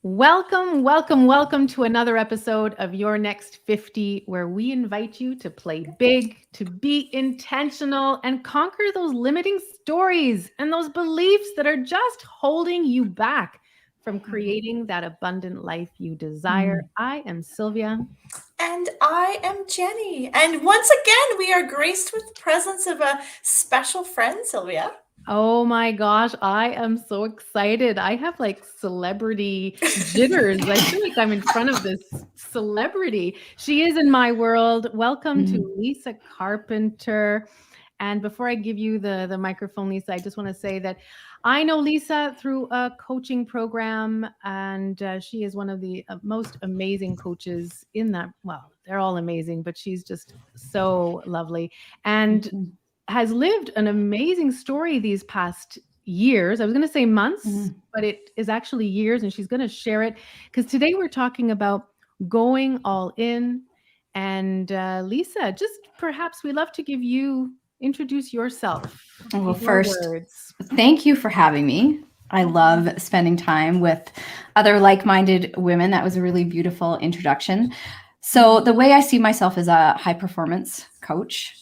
Welcome, welcome, welcome to another episode of Your Next 50, where we invite you to play big, to be intentional, and conquer those limiting stories and those beliefs that are just holding you back from creating that abundant life you desire. I am Sylvia. And I am Jenny. And once again, we are graced with the presence of a special friend, Sylvia. Oh my gosh, I am so excited. I have like celebrity jitters. I feel like I'm in front of this celebrity. She is in my world. Welcome to Lisa Carpenter. And before I give you the microphone, Lisa, I just want to say that I know Lisa through a coaching program, and she is one of the most amazing coaches in that. Well, they're all amazing, but she's just so lovely. And has lived an amazing story these past years. I was going to say months, but it is actually years, and she's going to share it because today we're talking about going all in. And Lisa, just perhaps we love to give you introduce yourself. Well, first, thank you for having me. I love spending time with other like-minded women. That was a really beautiful introduction. So the way I see myself is a high-performance coach,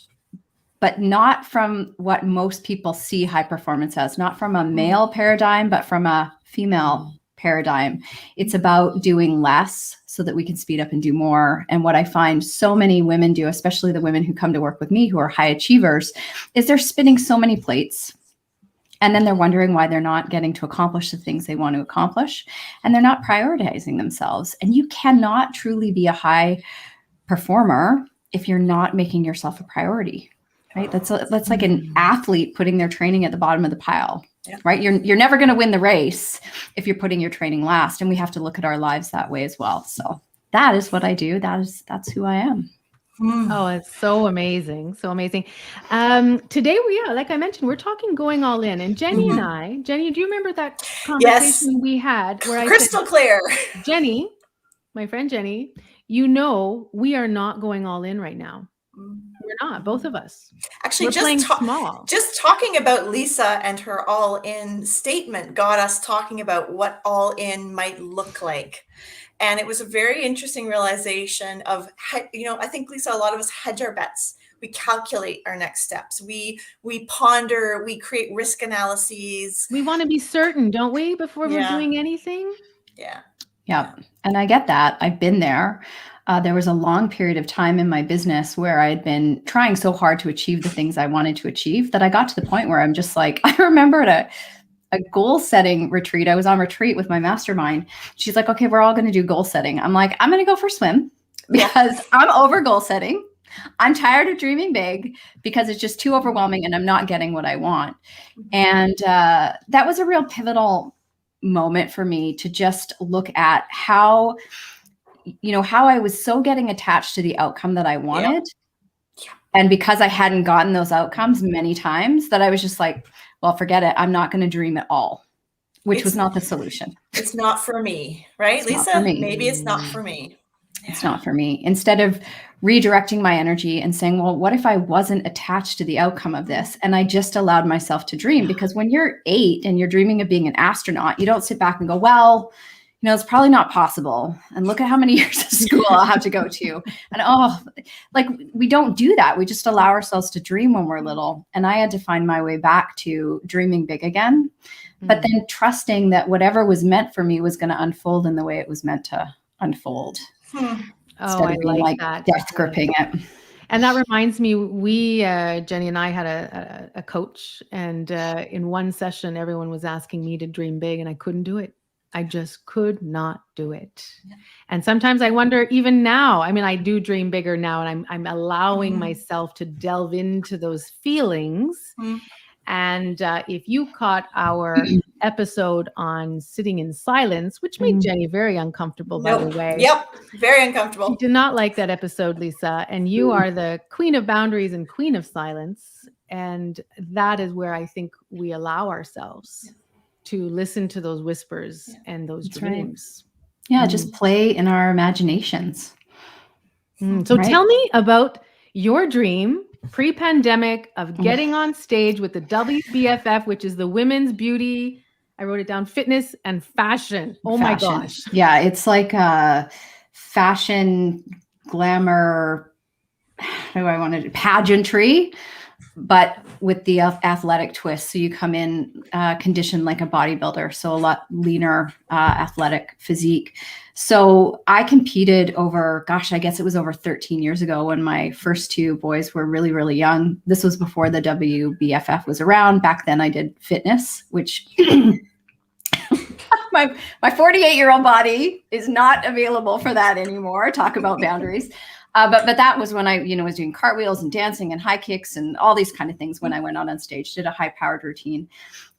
but not from what most people see high performance as, not from a male paradigm, but from a female paradigm. It's about doing less so that we can speed up and do more. And what I find so many women do, especially the women who come to work with me who are high achievers, is they're spinning so many plates. And then they're wondering why they're not getting to accomplish the things they want to accomplish. And they're not prioritizing themselves. And you cannot truly be a high performer if you're not making yourself a priority. Right? That's like an athlete putting their training at the bottom of the pile, right? You're never going to win the race if you're putting your training last. And we have to look at our lives that way as well. So that is what I do. That's who I am. Oh, it's so amazing. So amazing. Today like I mentioned, we're talking going all in. And Jenny and I, Jenny, do you remember that conversation we had where Crystal clear. Jenny, my friend Jenny, we are not going all in right now. We're not, both of us. Actually, just talking about Lisa and her all-in statement got us talking about what all-in might look like. And it was a very interesting realization of, I think, Lisa, a lot of us hedge our bets. We calculate our next steps. We ponder, we create risk analyses. We want to be certain, don't we, before we're doing anything? Yeah. And I get that. I've been there. There was a long period of time in my business where I had been trying so hard to achieve the things I wanted to achieve that I got to the point where I'm just like, I remember at a goal setting retreat, I was on retreat with my mastermind. She's like, okay, we're all going to do goal setting. I'm like, I'm going to go for a swim because I'm over goal setting. I'm tired of dreaming big because it's just too overwhelming and I'm not getting what I want. And that was a real pivotal moment for me to just look at how I was so getting attached to the outcome that I wanted. And because I hadn't gotten those outcomes many times, that I was just like, well, forget it. I'm not going to dream at all, which was not the solution. It's not for me, right, Lisa? Maybe it's not for me. It's not for me. Instead of redirecting my energy and saying, well, what if I wasn't attached to the outcome of this? And I just allowed myself to dream, because when you're 8 and you're dreaming of being an astronaut, you don't sit back and go, well, it's probably not possible. And look at how many years of school I'll have to go to. And we don't do that. We just allow ourselves to dream when we're little. And I had to find my way back to dreaming big again, but then trusting that whatever was meant for me was going to unfold in the way it was meant to unfold. I like that. Death gripping it. And that reminds me, Jenny and I had a coach, and in one session, everyone was asking me to dream big, and I couldn't do it. I just could not do it. And sometimes I wonder, even now, I do dream bigger now, and I'm allowing myself to delve into those feelings. And if you caught our episode on sitting in silence, which made Jenny very uncomfortable, by the way. Yep, very uncomfortable. You did not like that episode, Lisa. And you are the queen of boundaries and queen of silence. And that is where I think we allow ourselves to listen to those whispers and those dreams. Right. Yeah, just play in our imaginations. So tell me about your dream pre-pandemic of getting on stage with the WBFF, which is the Women's Beauty I wrote it down, fitness and fashion. Oh my gosh. Yeah. It's like fashion, glamour, how do I want to do pageantry, but with the athletic twist. So you come in conditioned like a bodybuilder, so a lot leaner, athletic physique. So I competed over, gosh, I guess it was over 13 years ago when my first two boys were really, really young. This was before the WBFF was around. Back then I did fitness, which my 48-year-old body is not available for that anymore. Talk about boundaries. But that was when I, was doing cartwheels and dancing and high kicks and all these kind of things when I went out on stage, did a high powered routine.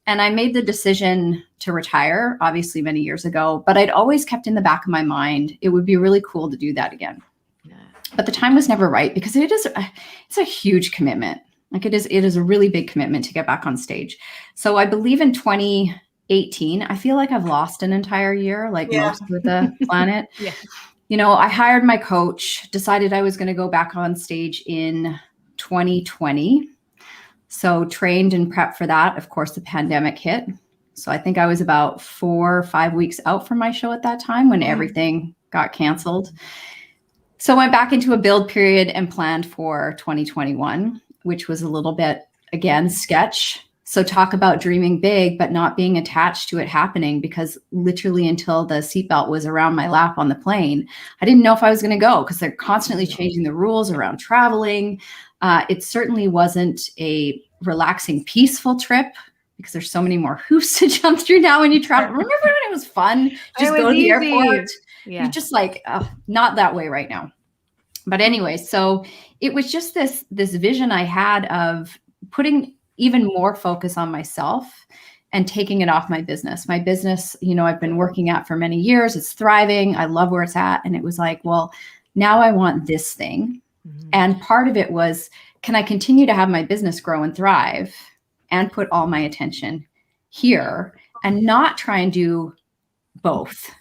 And I made the decision to retire, obviously many years ago, but I'd always kept in the back of my mind, it would be really cool to do that again. Yeah. But the time was never right because it's a huge commitment. Like it is a really big commitment to get back on stage. So I believe in 2018, I feel like I've lost an entire year, like most of the planet. Yeah. I hired my coach, decided I was going to go back on stage in 2020. So trained and prepped for that. Of course, the pandemic hit. So I think I was about 4 or 5 weeks out from my show at that time when everything got canceled. So I went back into a build period and planned for 2021, which was a little bit, again, sketch. So talk about dreaming big, but not being attached to it happening, because literally until the seatbelt was around my lap on the plane, I didn't know if I was going to go because they're constantly changing the rules around traveling. It certainly wasn't a relaxing, peaceful trip because there's so many more hoops to jump through now when you travel. Remember when it was fun? Just go to the airport. Yeah. You're just like, not that way right now. But anyway, so it was just this vision I had of putting even more focus on myself and taking it off my business. My business, I've been working at for many years. It's thriving. I love where it's at. And it was like, well, now I want this thing. Mm-hmm. And part of it was, can I continue to have my business grow and thrive and put all my attention here and not try and do both?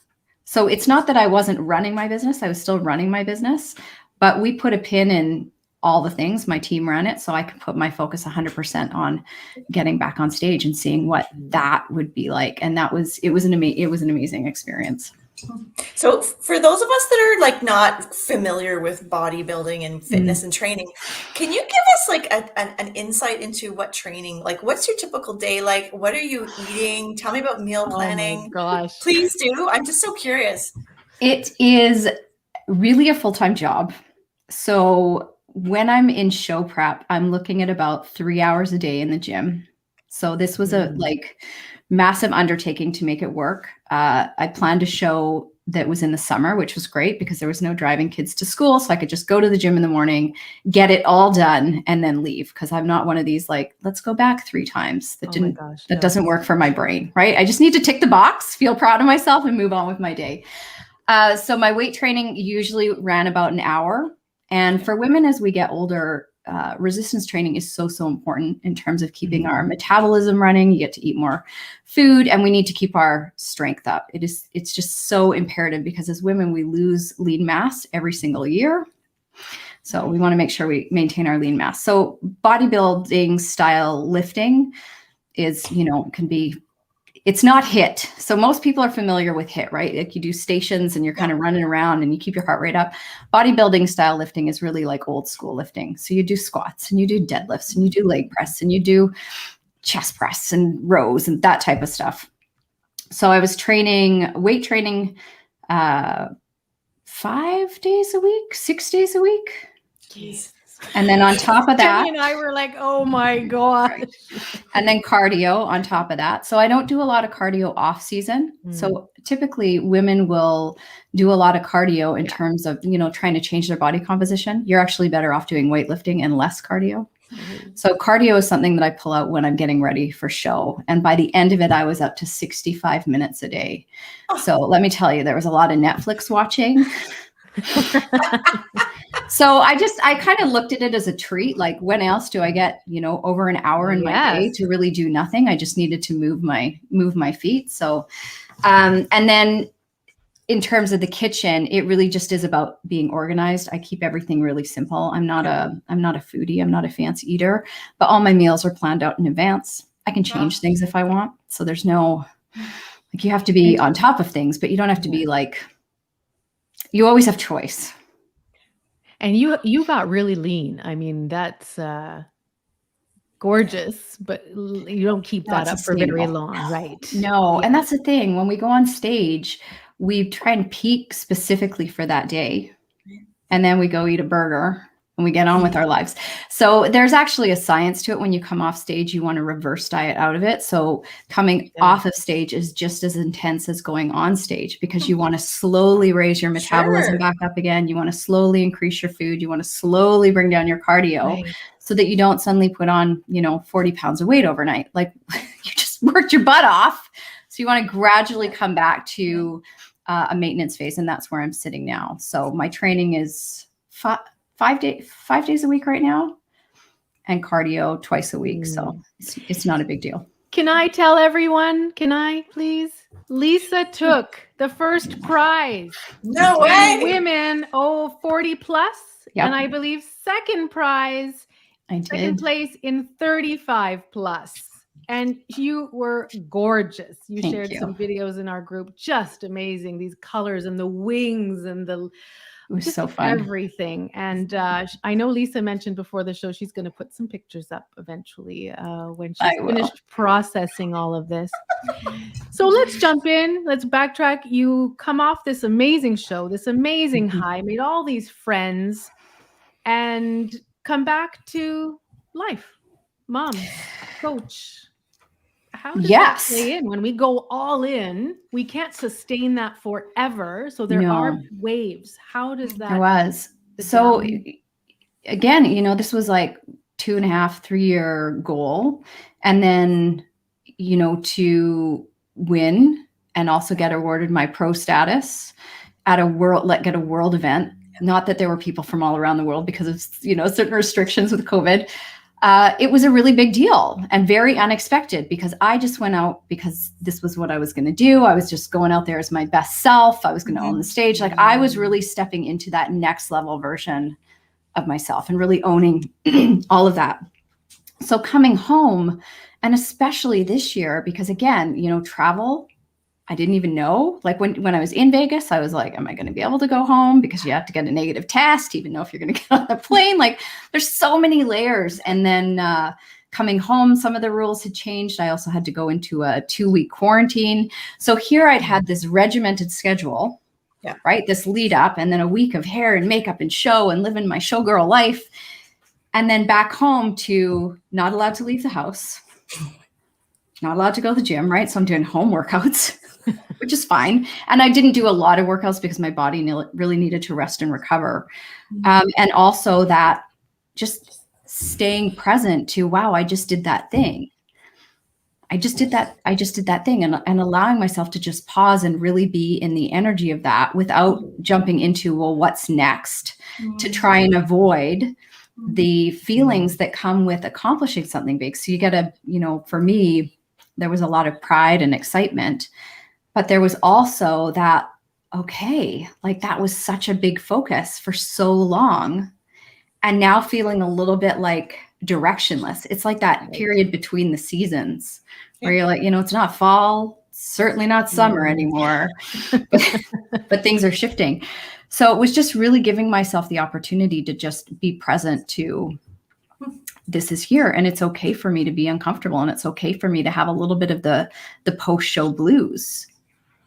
So it's not that I wasn't running my business. I was still running my business, but we put a pin in all the things. My team ran it so I could put my focus 100% on getting back on stage and seeing what that would be like. And it was an amazing experience. So for those of us that are like not familiar with bodybuilding and fitness and training, can you give us like an insight into what training, like what's your typical day like? What are you eating? Tell me about meal planning. Oh my gosh. Please do. I'm just so curious. It is really a full-time job. So when I'm in show prep, I'm looking at about 3 hours a day in the gym. So this was a massive undertaking to make it work. I planned a show that was in the summer, which was great because there was no driving kids to school. So I could just go to the gym in the morning, get it all done, and then leave. Because I'm not one of these like, let's go back 3 times. That doesn't work for my brain, right? I just need to tick the box, feel proud of myself, and move on with my day. So my weight training usually ran about an hour. And for women, as we get older, resistance training is so important in terms of keeping our metabolism running. You get to eat more food, and we need to keep our strength up. It's just so imperative because as women, we lose lean mass every single year. So we want to make sure we maintain our lean mass. So bodybuilding style lifting is, it's not HIIT. So most people are familiar with HIIT, right? Like you do stations and you're kind of running around and you keep your heart rate up. Bodybuilding style lifting is really like old school lifting. So you do squats and you do deadlifts and you do leg press and you do chest press and rows and that type of stuff. So I was weight training 5 days a week, 6 days a week. Jeez. And then on top of that, Jenny and I were like, oh my gosh. And then cardio on top of that. So I don't do a lot of cardio off season. So typically women will do a lot of cardio in terms of, trying to change their body composition. You're actually better off doing weightlifting and less cardio. So cardio is something that I pull out when I'm getting ready for show. And by the end of it, I was up to 65 minutes a day. So let me tell you, there was a lot of Netflix watching. So I kind of looked at it as a treat. Like, when else do I get, over an hour in my day to really do nothing? I just needed to move my feet. So, and then in terms of the kitchen, it really just is about being organized. I keep everything really simple. I'm not a foodie. I'm not a fancy eater, but all my meals are planned out in advance. I can change things if I want. So there's no Like you have to be on top of things, but you don't have to be like, you always have choice. And you got really lean. I mean, that's gorgeous, but you don't keep that up for very long, right? No. And that's the thing. When we go on stage, we try and peak specifically for that day. And then we go eat a burger and we get on with our lives. So there's actually a science to it. When you come off stage, you want to reverse diet out of it. So coming off of stage is just as intense as going on stage, because you want to slowly raise your metabolism back up again. You want to slowly increase your food. You want to slowly bring down your cardio so that you don't suddenly put on, 40 pounds of weight overnight. Like you just worked your butt off. So you want to gradually come back to a maintenance phase. And that's where I'm sitting now. So my training is 5 days a week right now, and cardio twice a week. So it's not a big deal. Can I tell everyone? Can I please? Lisa took the first prize. No way. Women 40 plus. Yep. And I believe second prize, second place in 35 plus. And you were gorgeous. You shared some videos in our group. Just amazing. These colors and the wings and the it was so fun. Everything. And I know Lisa mentioned before the show, she's going to put some pictures up eventually when she's finished processing all of this. So let's jump in. Let's backtrack. You come off this amazing show, this amazing high, made all these friends, and come back to life. Mom, coach. How does that play in? When we go all in, we can't sustain that forever. So there are waves. How does that? There was. So again, this was like 2.5, 3 year goal. And then, to win and also get awarded my pro status at get a world event. Not that there were people from all around the world because of, certain restrictions with COVID. It was a really big deal and very unexpected, because I just went out because this was what I was going to do. I was just going out there as my best self. I was going to own the stage. Like I was really stepping into that next level version of myself and really owning all of that. So coming home, and especially this year, because again, travel, I didn't even know. Like when I was in Vegas, I was like, am I going to be able to go home? Because you have to get a negative test, even though if you're going to get on the plane. Like there's so many layers. And then coming home, some of the rules had changed. I also had to go into a 2-week quarantine. So here I'd had this regimented schedule, right? This lead up, and then a week of hair and makeup and show and living my showgirl life. And then back home to not allowed to leave the house, not allowed to go to the gym, right? So I'm doing home workouts. Which is fine. And I didn't do a lot of workouts because my body really needed to rest and recover. And also that just staying present to, wow, I just did that thing. I just did that thing, and allowing myself to just pause and really be in the energy of that without jumping into, well, what's next, to try and avoid the feelings that come with accomplishing something big. So you get for me, there was a lot of pride and excitement. But there was also that, like that was such a big focus for so long. And now feeling a little bit like directionless. It's like that period between the seasons where you're like, it's not fall, certainly not summer anymore, but things are shifting. So it was just really giving myself the opportunity to just be present to, this is here, and it's okay for me to be uncomfortable, and it's okay for me to have a little bit of the post-show blues.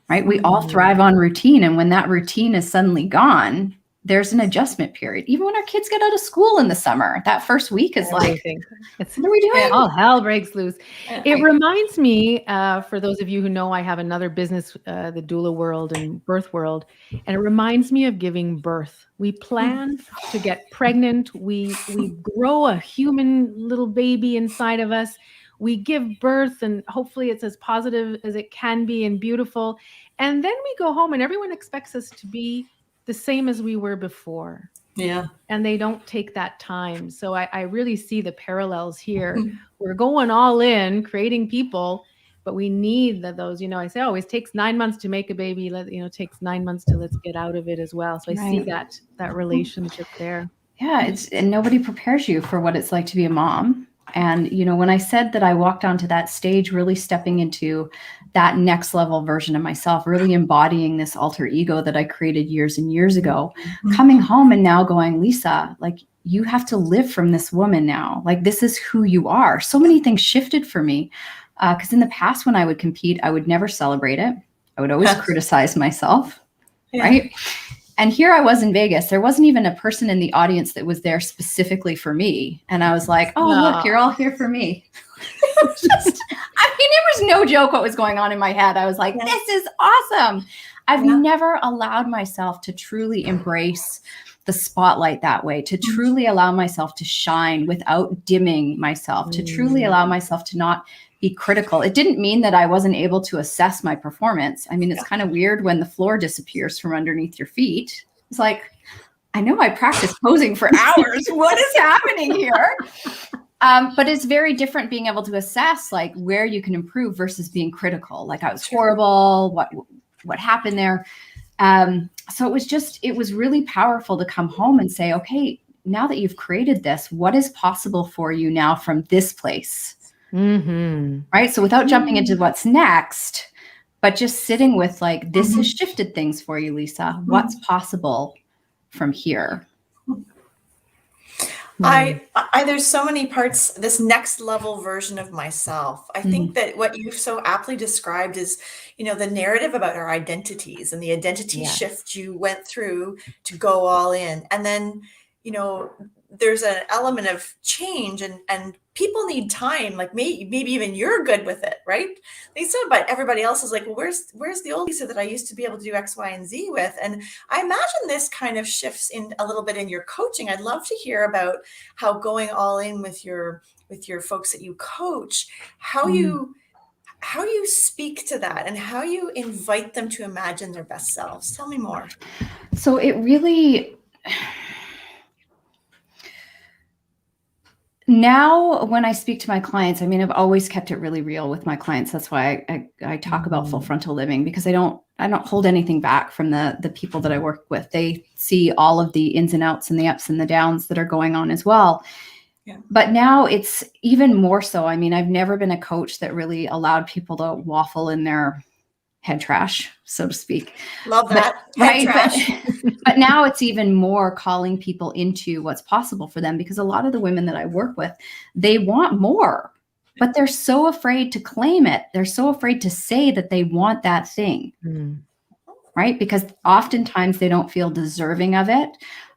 Right? We all thrive on routine. And when that routine is suddenly gone, there's an adjustment period. Even when our kids get out of school in the summer, that first week is what are we doing? All hell breaks loose. It reminds me, for those of you who know, I have another business, the doula world and birth world. And it reminds me of giving birth. We plan to get pregnant. We grow a human little baby inside of us. We give birth, and hopefully it's as positive as it can be and beautiful. And then we go home and everyone expects us to be the same as we were before. Yeah. And they don't take that time. So I really see the parallels here. We're going all in, creating people, but we need those, I say always takes 9 months to make a baby. It takes 9 months to let's get out of it as well. So I see that relationship there. Yeah. And nobody prepares you for what it's like to be a mom. And, you know, when I said that I walked onto that stage, really stepping into that next level version of myself, really embodying this alter ego that I created years and years ago, coming home and now going, Lisa, like, you have to live from this woman now. Like, this is who you are. So many things shifted for me. Because in the past, when I would compete, I would never celebrate it. I would always criticize myself, right? And here I was in Vegas. There wasn't even a person in the audience that was there specifically for me. And I was like, oh, look, you're all here for me. I mean, it was no joke what was going on in my head. I was like, this is awesome. I've never allowed myself to truly embrace the spotlight that way, to truly allow myself to shine without dimming myself, to truly allow myself to not be critical. It didn't mean that I wasn't able to assess my performance. I mean, it's kind of weird when the floor disappears from underneath your feet. It's like, I know I practiced posing for hours. What is happening here? But it's very different being able to assess like where you can improve versus being critical. Like, I was horrible. What happened there? So it was really powerful to come home and say, okay, now that you've created this, what is possible for you now from this place? Right. So without jumping into what's next, but just sitting with like, this has shifted things for you, Lisa. What's possible from here? There's so many parts, this next level version of myself. I think that what you've so aptly described is, you know, the narrative about our identities and the identity shift you went through to go all in. And then, you know, there's an element of change and people need time. Like maybe even you're good with it, right, Lisa? But everybody else is like, well, where's the old Lisa that I used to be able to do X, Y, and Z with? And I imagine this kind of shifts in a little bit in your coaching. I'd love to hear about how going all in with your folks that you coach, how you speak to that and how you invite them to imagine their best selves. Tell me more. So it really... Now, when I speak to my clients, I mean, I've always kept it really real with my clients. That's why I talk about full frontal living, because I don't hold anything back from the people that I work with. They see all of the ins and outs and the ups and the downs that are going on as well. Yeah. But now it's even more so. I mean, I've never been a coach that really allowed people to waffle in their head trash, so to speak. Love that. Right. But now it's even more calling people into what's possible for them, because a lot of the women that I work with, they want more, but they're so afraid to claim it. They're so afraid to say that they want that thing. Right. Because oftentimes they don't feel deserving of it,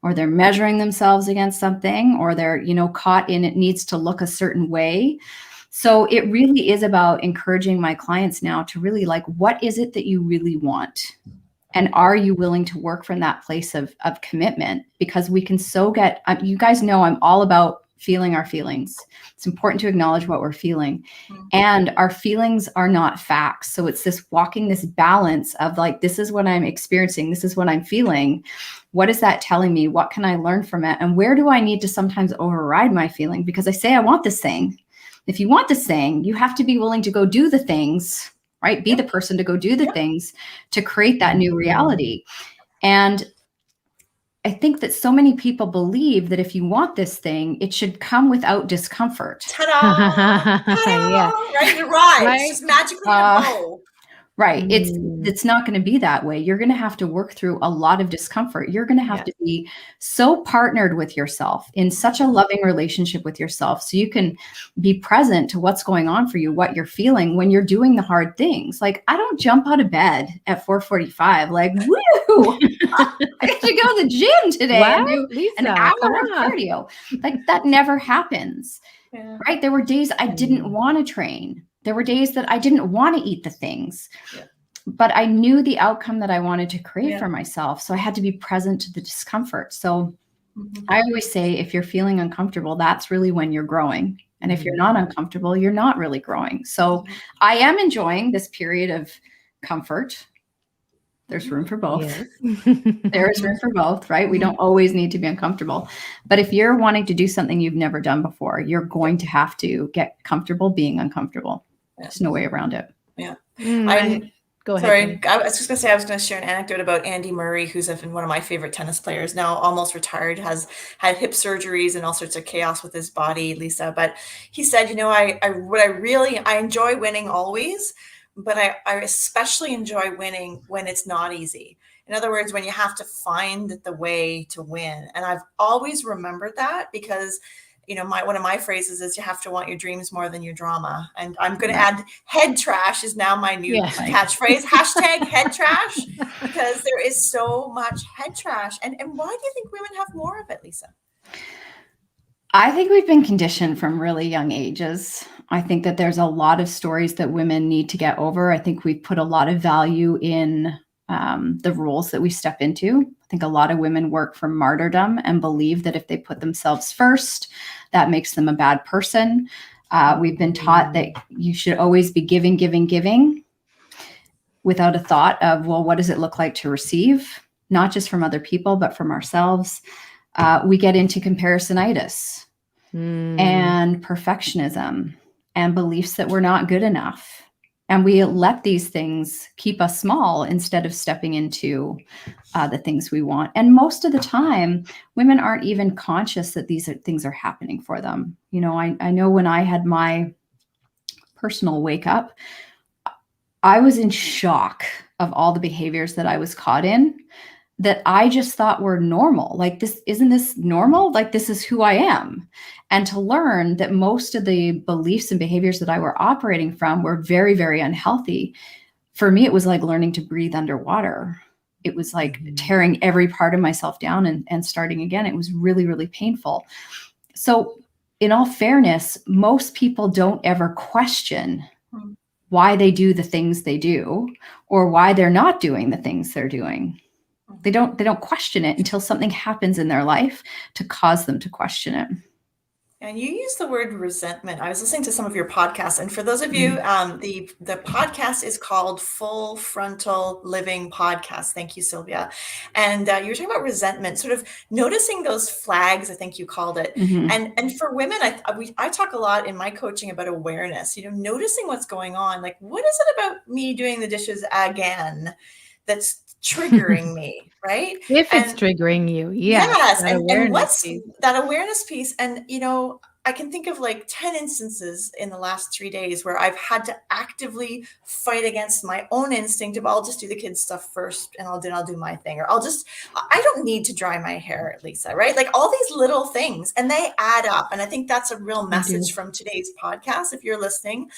or they're measuring themselves against something, or they're, you know, caught in it needs to look a certain way. So it really is about encouraging my clients now to really like, what is it that you really want? And are you willing to work from that place of commitment? Because we can so get, you guys know I'm all about feeling our feelings. It's important to acknowledge what we're feeling. And our feelings are not facts. So it's this walking this balance of like, this is what I'm experiencing. This is what I'm feeling. What is that telling me? What can I learn from it? And where do I need to sometimes override my feeling? Because I say I want this thing. If you want this thing, you have to be willing to go do the things, right? Be the person to go do the things to create that new reality. And I think that so many people believe that if you want this thing, it should come without discomfort. Ta-da! Ta-da! Yeah. Right, you're right. It's just magically a bow. Right. It's not going to be that way. You're going to have to work through a lot of discomfort. You're going to have to be so partnered with yourself in such a loving relationship with yourself, so you can be present to what's going on for you, what you're feeling when you're doing the hard things. Like, I don't jump out of bed at 4:45 like, woo, I get to go to the gym today and do an hour of cardio. Like, that never happens. Right. There were days I didn't want to train. There were days that I didn't want to eat the things, but I knew the outcome that I wanted to create for myself. So I had to be present to the discomfort. So I always say, if you're feeling uncomfortable, that's really when you're growing. And if you're not uncomfortable, you're not really growing. So I am enjoying this period of comfort. There's room for both. There is room for both, right? We don't always need to be uncomfortable. But if you're wanting to do something you've never done before, you're going to have to get comfortable being uncomfortable. There's no way around it. Go ahead. Sorry, Jenny. I was just going to say, I was going to share an anecdote about Andy Murray, who's one of my favorite tennis players now, almost retired, has had hip surgeries and all sorts of chaos with his body, Lisa. But he said, I enjoy winning always, but I especially enjoy winning when it's not easy. In other words, when you have to find the way to win. And I've always remembered that because one of my phrases is you have to want your dreams more than your drama. And I'm going to add head trash is now my new catchphrase, hashtag head trash, because there is so much head trash. And why do you think women have more of it, Lisa? I think we've been conditioned from really young ages. I think that there's a lot of stories that women need to get over. I think we've put a lot of value in the roles that we step into. I think a lot of women work for martyrdom and believe that if they put themselves first, that makes them a bad person. We've been taught that you should always be giving, giving, giving without a thought of, well, what does it look like to receive? Not just from other people, but from ourselves. We get into comparisonitis and perfectionism and beliefs that we're not good enough. And we let these things keep us small instead of stepping into the things we want. And most of the time, women aren't even conscious that these things are happening for them. I know when I had my personal wake up, I was in shock of all the behaviors that I was caught in that I just thought were normal. Like, isn't this normal? Like, this is who I am. And to learn that most of the beliefs and behaviors that I were operating from were very, very unhealthy. For me, it was like learning to breathe underwater. It was like tearing every part of myself down and starting again. It was really, really painful. So in all fairness, most people don't ever question why they do the things they do or why they're not doing the things they're doing. They don't question it until something happens in their life to cause them to question it. And you use the word resentment. I was listening to some of your podcasts, and for those of you, the podcast is called Full Frontal Living Podcast. Thank you, Sylvia. And you were talking about resentment, sort of noticing those flags, I think you called it. And for women, I talk a lot in my coaching about awareness, noticing what's going on. Like, what is it about me doing the dishes again that's triggering me, right? If it's triggering you, yes. And what's that awareness piece? And I can think of like 10 instances in the last 3 days where I've had to actively fight against my own instinct of, I'll just do the kids' stuff first and I'll do my thing, or I don't need to dry my hair, Lisa, right? Like all these little things, and they add up. And I think that's a real message from today's podcast, if you're listening,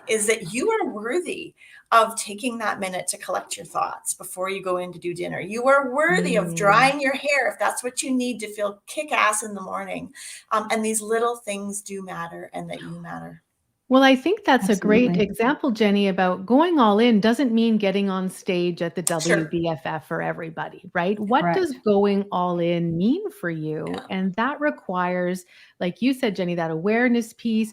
is that you are worthy of taking that minute to collect your thoughts before you go in to do dinner. You are worthy of drying your hair if that's what you need to feel kick-ass in the morning. And these little things do matter, and that you matter. Well, I think that's a great example, Jenny, about going all in doesn't mean getting on stage at the WBFF for everybody, right? What does going all in mean for you? Yeah. And that requires, like you said, Jenny, that awareness piece,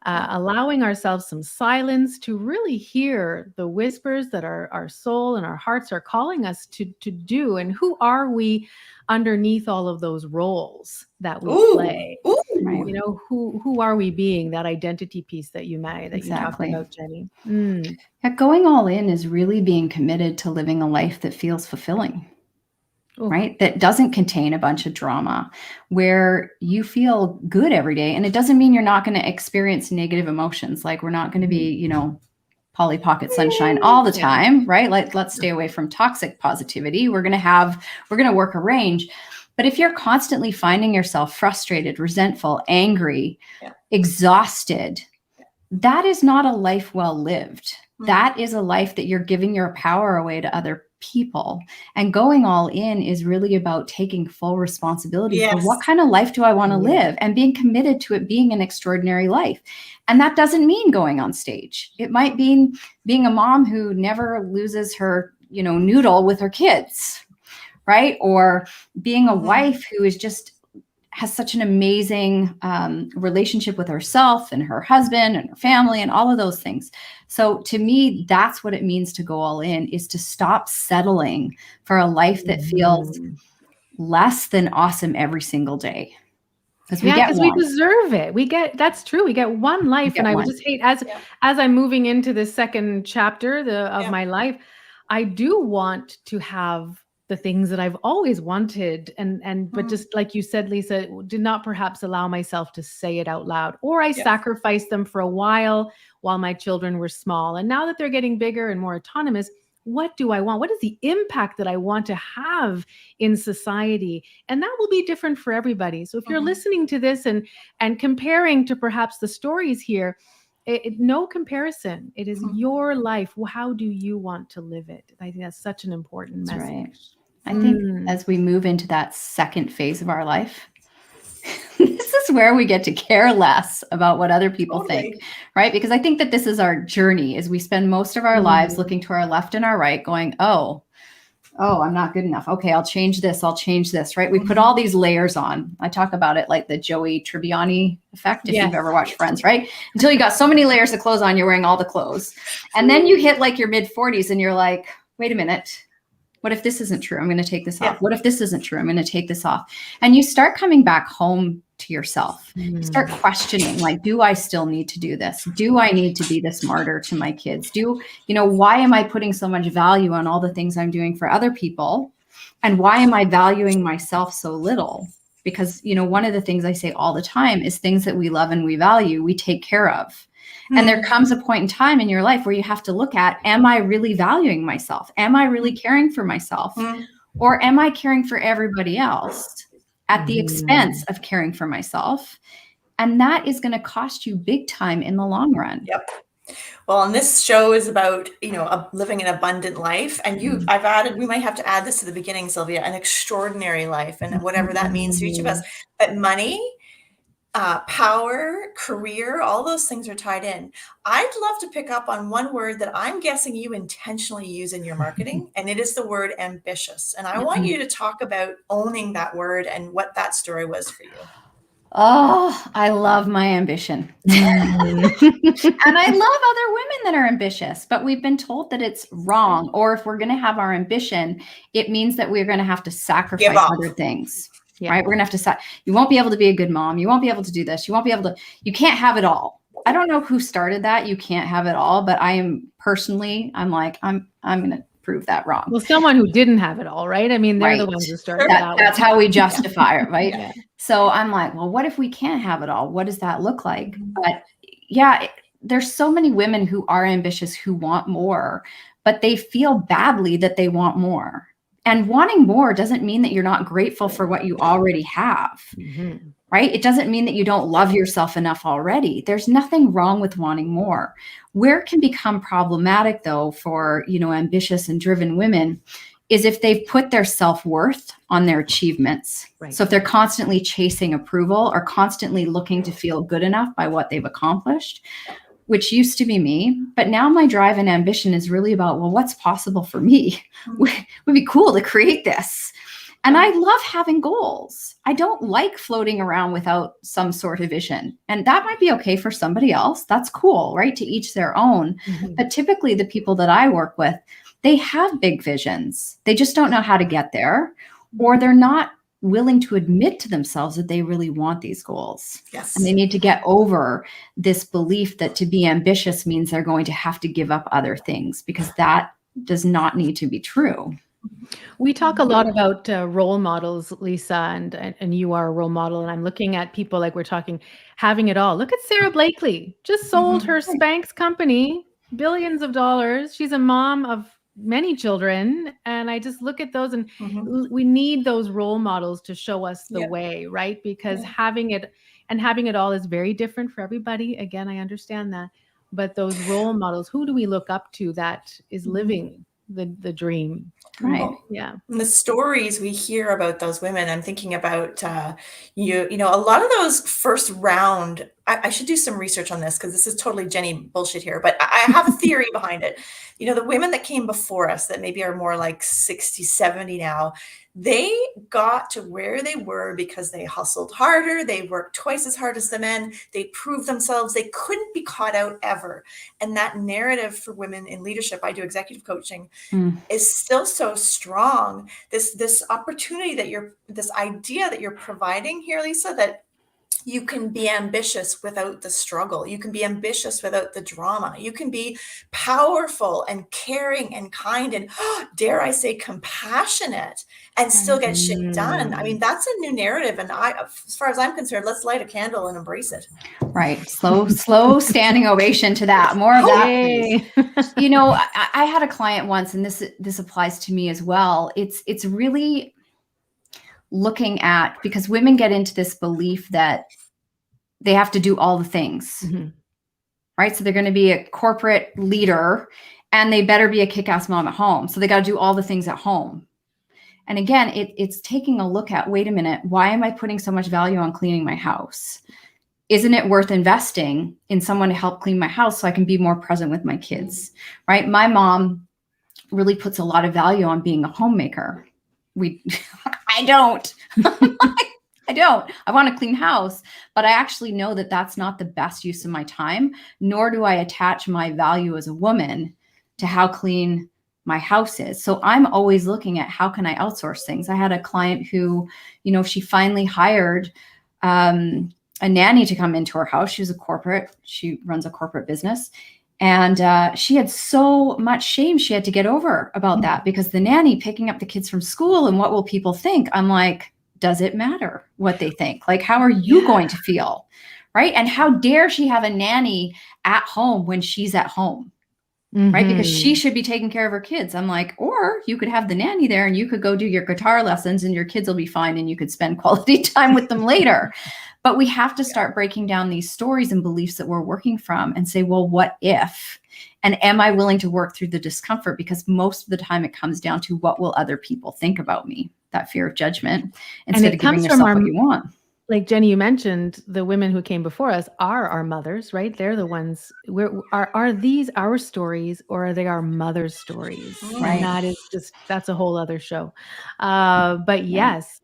allowing ourselves some silence to really hear the whispers that our soul and our hearts are calling us to do. And who are we underneath all of those roles that we play? Right? Who are we being? That identity piece that you talked about, Jenny. Yeah, going all in is really being committed to living a life that feels fulfilling. Right? That doesn't contain a bunch of drama, where you feel good every day. And it doesn't mean you're not going to experience negative emotions. Like, we're not going to be, Polly Pocket Sunshine all the time, right? Like, let's stay away from toxic positivity. We're going to work a range. But if you're constantly finding yourself frustrated, resentful, angry, exhausted, that is not a life well lived. That is a life that you're giving your power away to other people. And going all in is really about taking full responsibility for what kind of life do I want to live, and being committed to it being an extraordinary life. And that doesn't mean going on stage. It might mean being a mom who never loses her, noodle with her kids, right? Or being a wife who has such an amazing relationship with herself and her husband and her family and all of those things. So to me, that's what it means to go all in, is to stop settling for a life that feels less than awesome every single day. Because we deserve it. That's true. We get one life. And I would just hate, as I'm moving into the second chapter of my life, I do want to have the things that I've always wanted. But just like you said, Lisa, did not perhaps allow myself to say it out loud, or I sacrificed them for a while my children were small. And now that they're getting bigger and more autonomous, what do I want? What is the impact that I want to have in society? And that will be different for everybody. So if you're listening to this and comparing to perhaps the stories here, no comparison. It is your life. How do you want to live it? I think that's such an important message. Right. I think as we move into that second phase of our life, this is where we get to care less about what other people think, right? Because I think that this is our journey, as we spend most of our lives looking to our left and our right going, oh, I'm not good enough. Okay, I'll change this, right? We put all these layers on. I talk about it like the Joey Tribbiani effect, if you've ever watched Friends, right? Until you got so many layers of clothes on, you're wearing all the clothes. And then you hit like your mid-40s and you're like, wait a minute. What if this isn't true? I'm going to take this off. What if this isn't true? I'm going to take this off. And you start coming back home to yourself. You start questioning, like, do I still need to do this? Do I need to be this martyr to my kids? Why am I putting so much value on all the things I'm doing for other people? And why am I valuing myself so little? Because, one of the things I say all the time is things that we love and we value, we take care of. And there comes a point in time in your life where you have to look at, am I really valuing myself? Am I really caring for myself? Or am I caring for everybody else at the expense of caring for myself? And that is going to cost you big time in the long run. Yep. Well, and this show is about, living an abundant life. And we might have to add this to the beginning, Sylvia, an extraordinary life, and whatever that means to each of us. But money, power, career, all those things are tied in. I'd love to pick up on one word that I'm guessing you intentionally use in your marketing, and it is the word ambitious. And I want you to talk about owning that word and what that story was for you. Oh, I love my ambition. And I love other women that are ambitious, but we've been told that it's wrong. Or if we're going to have our ambition, it means that we're going to have to sacrifice other things. Right? We're going to have to you won't be able to be a good mom. You won't be able to do this. You can't have it all. I don't know who started that. You can't have it all, but I'm like, I'm going to prove that wrong. Well, someone who didn't have it all, right? I mean, they're the ones who started that. That's how we justify it, right? Yeah. So I'm like, well, what if we can't have it all? What does that look like? But there's so many women who are ambitious, who want more, but they feel badly that they want more. And wanting more doesn't mean that you're not grateful for what you already have, right? It doesn't mean that you don't love yourself enough already. There's nothing wrong with wanting more. Where it can become problematic, though, for, ambitious and driven women is if they've put their self-worth on their achievements. Right. So if they're constantly chasing approval or constantly looking to feel good enough by what they've accomplished, which used to be me, but now my drive and ambition is really about, well, what's possible for me? Would be cool to create this. And I love having goals. I don't like floating around without some sort of vision. And that might be okay for somebody else. That's cool, right? To each their own. But typically the people that I work with, they have big visions. They just don't know how to get there, or they're not willing to admit to themselves that they really want these goals. Yes. And they need to get over this belief that to be ambitious means they're going to have to give up other things, because that does not need to be true. We talk a lot about role models, Lisa, and you are a role model. And I'm looking at people like we're talking, having it all. Look at Sarah Blakely, just sold her Spanx company, billions of dollars. She's a mom of many children. And I just look at those, and we need those role models to show us the way, right? Because having it all is very different for everybody. Again, I understand that. But those role models, who do we look up to that is living the dream? Right. Well, and the stories we hear about those women, I'm thinking about, a lot of those first round, I should do some research on this because this is totally Jenny bullshit here, but I have a theory behind it. The women that came before us that maybe are more like 60, 70 now, they got to where they were because they hustled harder. They worked twice as hard as the men. They proved themselves. They couldn't be caught out ever. And that narrative for women in leadership, I do executive coaching, is still so strong. This opportunity this idea that you're providing here, Lisa, that You can be ambitious without the struggle. You can be ambitious without the drama. You can be powerful and caring and kind and, dare I say, compassionate and still get shit done. I mean, that's a new narrative. And as far as I'm concerned, let's light a candle and embrace it. Right. Slow standing ovation to that. More of that, please. You know, I had a client once, and this applies to me as well. It's really looking at, because women get into this belief that they have to do all the things, right? So they're going to be a corporate leader and they better be a kick-ass mom at home. So they got to do all the things at home. And again, it's taking a look at, wait a minute, why am I putting so much value on cleaning my house? Isn't it worth investing in someone to help clean my house so I can be more present with my kids, right? My mom really puts a lot of value on being a homemaker. I don't. I don't. I want a clean house, but I actually know that that's not the best use of my time, nor do I attach my value as a woman to how clean my house is. So I'm always looking at, how can I outsource things? I had a client who, you know, she finally hired a nanny to come into her house. She runs a corporate business. And she had so much shame she had to get over about that, because the nanny picking up the kids from school and what will people think? I'm like, does it matter what they think? Like, how are you going to feel? Right. And how dare she have a nanny at home when she's at home? Right. Because she should be taking care of her kids. I'm like, or you could have the nanny there and you could go do your guitar lessons and your kids will be fine and you could spend quality time with them later. But we have to start breaking down these stories and beliefs that we're working from and say, well, what if? And am I willing to work through the discomfort? Because most of the time it comes down to, what will other people think about me? That fear of judgment, instead of giving yourself what you want. Like Jenny, you mentioned the women who came before us are our mothers, right? They're the ones. Are these our stories, or are they our mothers' stories? Right. And that's a whole other show. But yes.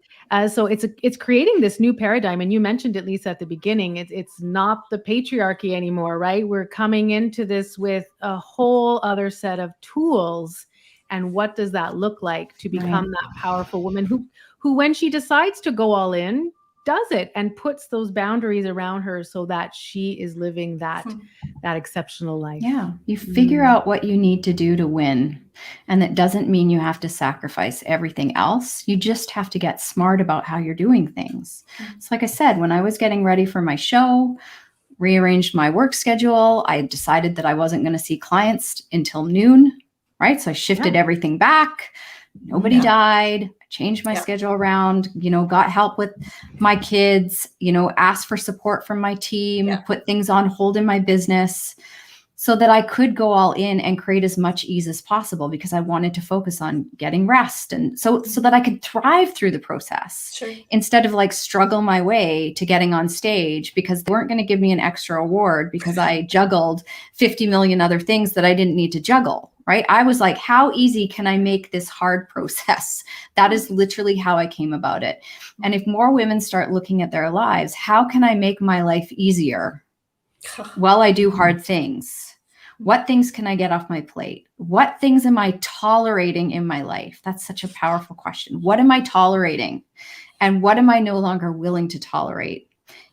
So it's creating this new paradigm, and you mentioned it, Lisa, at the beginning. It's not the patriarchy anymore, right? We're coming into this with a whole other set of tools, and what does that look like to become that powerful woman who, when she decides to go all in, does it and puts those boundaries around her so that she is living that exceptional life. Yeah. You figure out what you need to do to win. And that doesn't mean you have to sacrifice everything else. You just have to get smart about how you're doing things. So like I said, when I was getting ready for my show, rearranged my work schedule, I decided that I wasn't going to see clients until noon, right? So I shifted everything back. Nobody died. I changed my schedule around, got help with my kids, asked for support from my team, put things on hold in my business so that I could go all in and create as much ease as possible, because I wanted to focus on getting rest. And so that I could thrive through the process instead of struggle my way to getting on stage, because they weren't going to give me an extra award because I juggled 50 million other things that I didn't need to juggle. Right. I was like, how easy can I make this hard process? That is literally how I came about it. And if more women start looking at their lives, how can I make my life easier while I do hard things? What things can I get off my plate? What things am I tolerating in my life? That's such a powerful question. What am I tolerating? And what am I no longer willing to tolerate?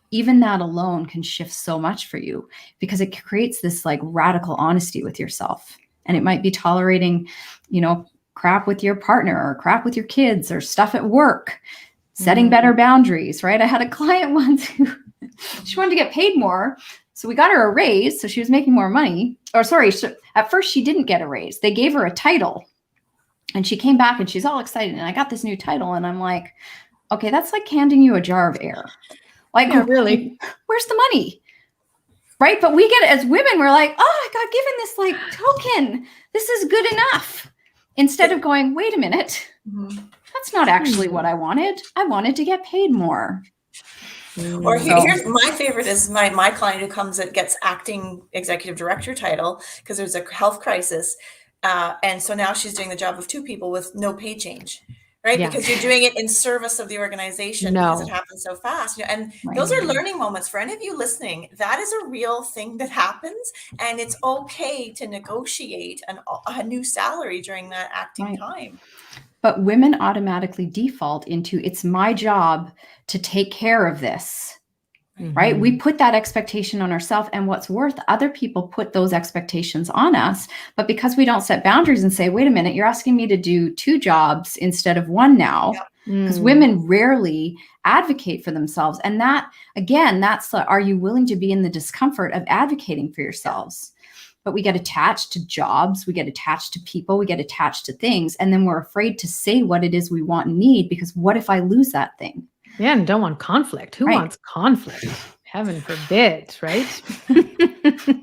Even that alone can shift so much for you, because it creates this radical honesty with yourself. And it might be tolerating, crap with your partner or crap with your kids or stuff at work, setting better boundaries, right? I had a client once who she wanted to get paid more. So we got her a raise. So she was making more money. At first she didn't get a raise. They gave her a title and she came back and she's all excited. And I got this new title and I'm like, okay, that's like handing you a jar of air. Really, where's the money? Right. But we get it as women. We're like, oh, I got given this token. This is good enough. Instead of going, wait a minute, that's not actually what I wanted. I wanted to get paid more. Or here's my favorite is my client who gets acting executive director title because there's a health crisis. And so now she's doing the job of two people with no pay change. Right. Yeah. Because you're doing it in service of the organization because it happens so fast. And those are learning moments for any of you listening. That is a real thing that happens. And it's okay to negotiate a new salary during that acting time. But women automatically default into, it's my job to take care of this. right? We put that expectation on ourselves, and what's worth, other people put those expectations on us. But because we don't set boundaries and say, wait a minute, you're asking me to do 2 jobs instead of 1 now, because women rarely advocate for themselves. And that, again, that's are you willing to be in the discomfort of advocating for yourselves? But we get attached to jobs, we get attached to people, we get attached to things, and then we're afraid to say what it is we want and need, because what if I lose that thing? Yeah, and don't want conflict. Who wants conflict? Heaven forbid, right?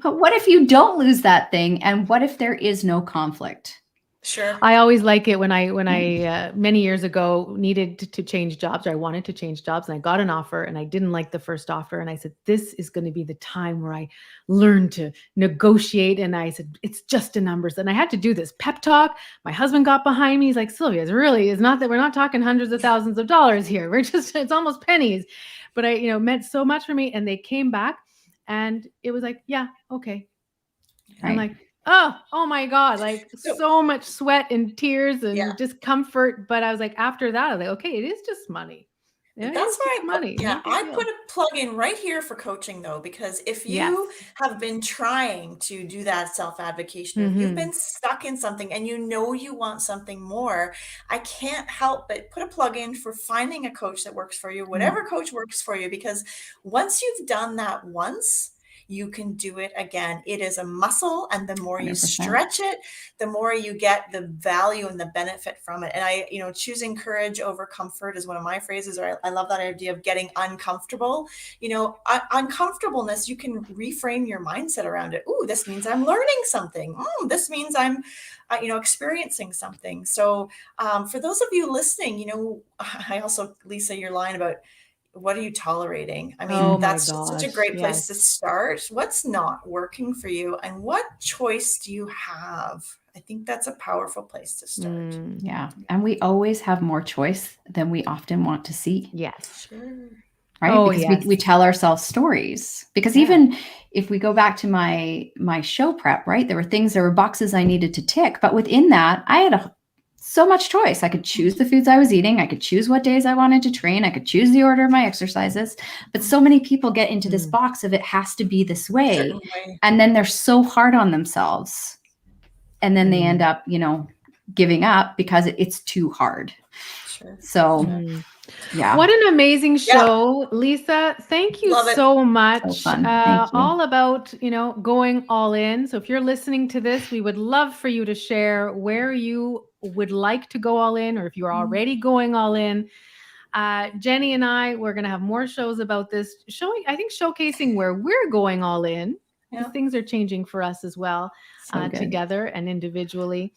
But what if you don't lose that thing? And what if there is no conflict? Sure. I always like it when I many years ago needed to change jobs, or I wanted to change jobs, and I got an offer and I didn't like the first offer. And I said, this is going to be the time where I learn to negotiate. And I said, it's just a numbers. And I had to do this pep talk. My husband got behind me. He's like, Sylvia, it's not that we're not talking hundreds of thousands of dollars here. It's almost pennies. But meant so much for me. And they came back and it was like, yeah, okay. Right. I'm like, oh my God, like so much sweat and tears and discomfort. But I was like, after that, I was like, okay, it is just money. That's why I put a plug in right here for coaching, though, because if you have been trying to do that self-advocation, if you've been stuck in something and you want something more, I can't help but put a plug in for finding a coach that works for you, whatever coach works for you, because once you've done that once, you can do it again. It is a muscle, and the more you 100%. Stretch it, the more you get the value and the benefit from it. And choosing courage over comfort is one of my phrases, or I love that idea of getting uncomfortable. Uncomfortableness, you can reframe your mindset around it. Ooh, this means I'm learning something. This means I'm experiencing something. So for those of you listening, I also, Lisa, your line about what are you tolerating? I mean, that's such a great place to start. What's not working for you, and what choice do you have? I think that's a powerful place to start. Yeah. And we always have more choice than we often want to see. Yes. Sure. Right. Because we tell ourselves stories, because even if we go back to my show prep, right, there were boxes I needed to tick, but within that, I had so much choice. I could choose the foods I was eating. I could choose what days I wanted to train. I could choose the order of my exercises. But so many people get into this box of it has to be this way. And then they're so hard on themselves. And then they end up, giving up because it's too hard. Sure. So, yeah. What an amazing show, Lisa. Thank you so much. So fun. Thank you. All about, going all in. So if you're listening to this, we would love for you to share where you would like to go all in, or if you're already going all in. Jenny and we're going to have more shows about this, showcasing where we're going all in. Because things are changing for us as well, together and individually.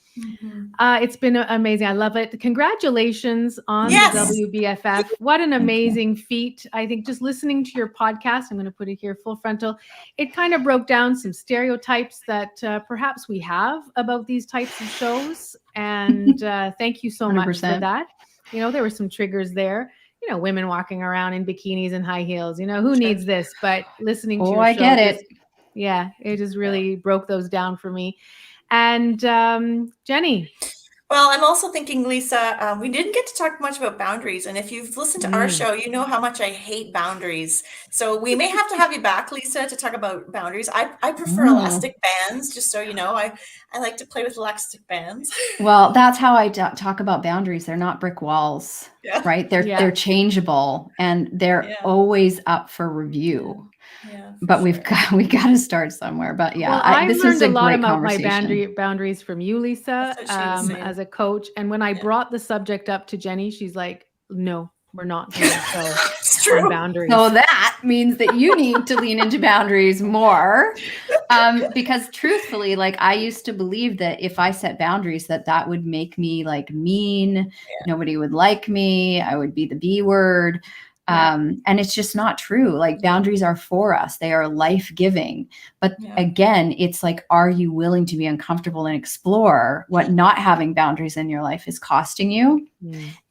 It's been amazing. I love it. Congratulations on the WBFF. What an amazing feat. I think just listening to your podcast, I'm going to put it here full frontal, it kind of broke down some stereotypes that perhaps we have about these types of shows. And thank you so 100%. Much for that. There were some triggers there. Women walking around in bikinis and high heels. Who needs this? But listening to your show, I get it. Yeah, it just really broke those down for me. And Jenny. Well, I'm also thinking, Lisa, we didn't get to talk much about boundaries. And if you've listened to our show, you know how much I hate boundaries. So we may have to have you back, Lisa, to talk about boundaries. I prefer elastic bands, just so you know. I like to play with elastic bands. Well, that's how I talk about boundaries. They're not brick walls, right? They're changeable, and they're always up for review. Yeah, but we got to start somewhere. But I've learned a lot about my boundaries from you, Lisa, as a coach. And when I brought the subject up to Jenny, she's like, "No, we're not going to go on boundaries." So that means that you need to lean into boundaries more, because truthfully, like I used to believe that if I set boundaries, that would make me like mean. Nobody would like me. I would be the B word. And it's just not true. Like boundaries are for us. They are life-giving. But again, it's like, are you willing to be uncomfortable and explore what not having boundaries in your life is costing you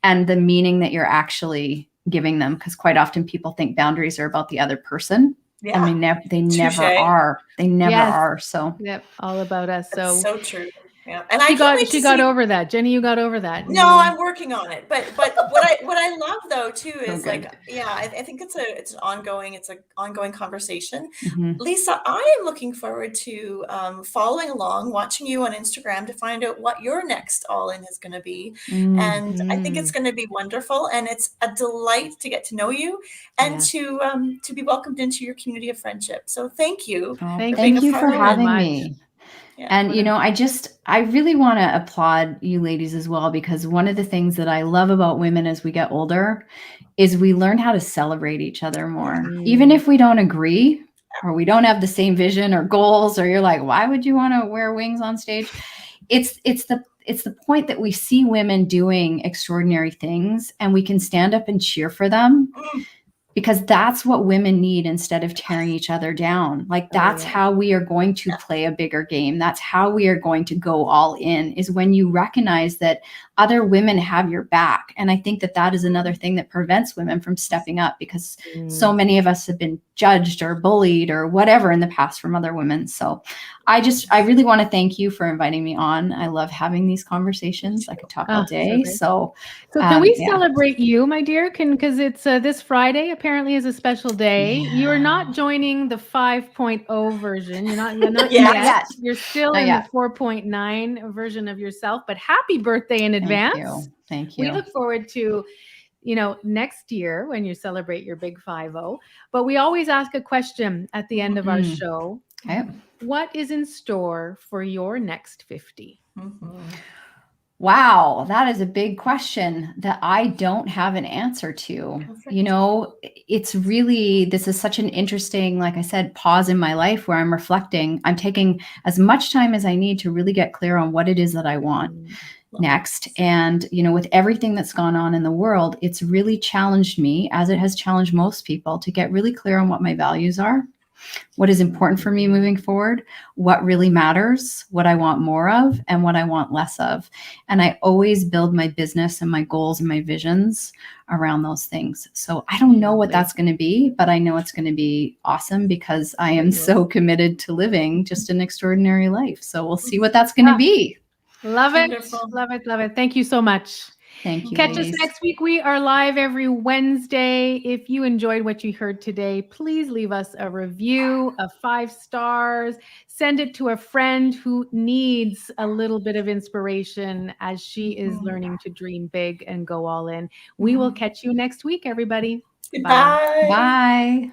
and the meaning that you're actually giving them? Because quite often people think boundaries are about the other person. Yeah. I mean, they never are. They never are. So all about us. That's so true. Yeah. And I can't wait to she got see. over that. Jenny, you got over that. No, I'm working on it. But what I love though too is like, yeah, I think it's an ongoing conversation. Mhm. Lisa, I am looking forward to following along, watching you on Instagram to find out what your next all in is going to be. And I think it's going to be wonderful. And it's a delight to get to know you and to be welcomed into your community of friendship. So thank you. Thank you for having me. Yeah. And, you know, I really want to applaud you ladies as well, because one of the things that I love about women as we get older is we learn how to celebrate each other more. Even if we don't agree or we don't have the same vision or goals, or you're like, why would you want to wear wings on stage? It's the point that we see women doing extraordinary things and we can stand up and cheer for them. Because that's what women need instead of tearing each other down. Like that's how we are going to play a bigger game. That's how we are going to go all in, is when you recognize that other women have your back. And I think that that is another thing that prevents women from stepping up, because so many of us have been judged or bullied or whatever in the past from other women. So I really want to thank you for inviting me on. I love having these conversations. I could talk all day. So can we celebrate you, my dear? Because it's this Friday apparently is a special day. You're not joining the 5.0 version. You're not yet. You're still in the 4.9 version of yourself. But happy birthday in advance. Thank you. We look forward to, you know, next year when you celebrate your big 5-0. But we always ask a question at the end of our show. Okay. What is in store for your next 50? Wow, that is a big question that I don't have an answer to. Perfect. You know, this is such an interesting, like I said, pause in my life where I'm reflecting. I'm taking as much time as I need to really get clear on what it is that I want next. And, you know, with everything that's gone on in the world, it's really challenged me, as it has challenged most people, to get really clear on what my values are. What is important for me moving forward, what really matters, what I want more of, and what I want less of. And I always build my business and my goals and my visions around those things. So I don't know what that's going to be, but I know it's going to be awesome, because I am so committed to living just an extraordinary life. So we'll see what that's going to be. Love it. Love it. Love it. Thank you so much. Thank you. Catch us next week. We are live every Wednesday. If you enjoyed what you heard today, please leave us a review of 5 stars. Send it to a friend who needs a little bit of inspiration as she is learning to dream big and go all in. We will catch you next week, everybody. Goodbye. Bye.